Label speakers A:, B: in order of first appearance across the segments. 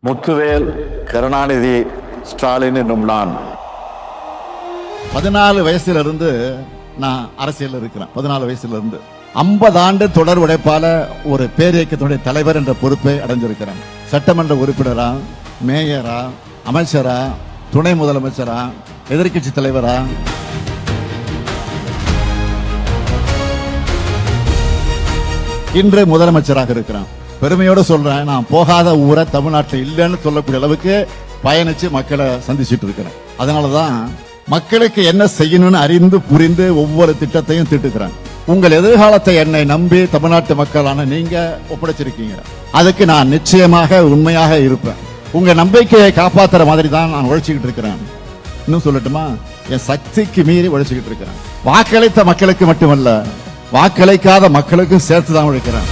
A: முத்துவேல் கருணாநிதி ஸ்டாலின் என்னும் நான்
B: 14 வயசுல இருந்து நான் அரசியல் இருக்கிறேன். 14 வயசுல இருந்து 50 ஆண்டு தொடர் உழைப்பால ஒரு பேரியக்கத்துடைய தலைவர் என்ற பொறுப்பை அடைஞ்சிருக்கிறேன். சட்டமன்ற உறுப்பினரா, மேயரா, அமைச்சரா, துணை முதலமைச்சரா, எதிர்கட்சி தலைவரா, இன்று முதலமைச்சராக இருக்கிறேன். பெருமையோட சொல்றேன், நான் போகாத ஊரை தமிழ்நாட்டில் இல்லைன்னு சொல்லக்கூடிய அளவுக்கு பயணிச்சு மக்களை சந்திச்சுட்டு இருக்கிறேன். அதனாலதான் மக்களுக்கு என்ன செய்யணும்னு அறிந்து புரிந்து ஒவ்வொரு திட்டத்தையும் திட்டுக்கிறேன். உங்கள் எதிர்காலத்தை என்னை நம்பி தமிழ்நாட்டு மக்களான நீங்க ஒப்படைச்சிருக்கீங்க. அதுக்கு நான் நிச்சயமாக உண்மையாக இருப்பேன். உங்க நம்பிக்கையை காப்பாத்துற மாதிரி தான் நான் உழைச்சிக்கிட்டு இருக்கிறேன். இன்னும் சொல்லட்டுமா, என் சக்திக்கு மீறி உழைச்சிக்கிட்டு இருக்கிறேன். வாக்களித்த மக்களுக்கு மட்டுமல்ல, வாக்களிக்காத மக்களுக்கும் சேர்த்து தான் உழைக்கிறேன்.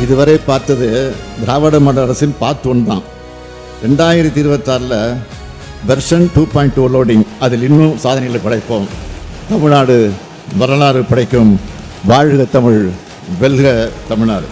B: இதுவரை பார்த்தது திராவிட மாடல் அரசின் பார்ட் 1 தான். 2026 வெர்ஷன் 2.2 லோடிங். அதில் இன்னும் சாதனைகளை படைப்போம். தமிழ்நாடு வரலாறு படைக்கும். வாழ்க தமிழ், வெல்க தமிழ்நாடு.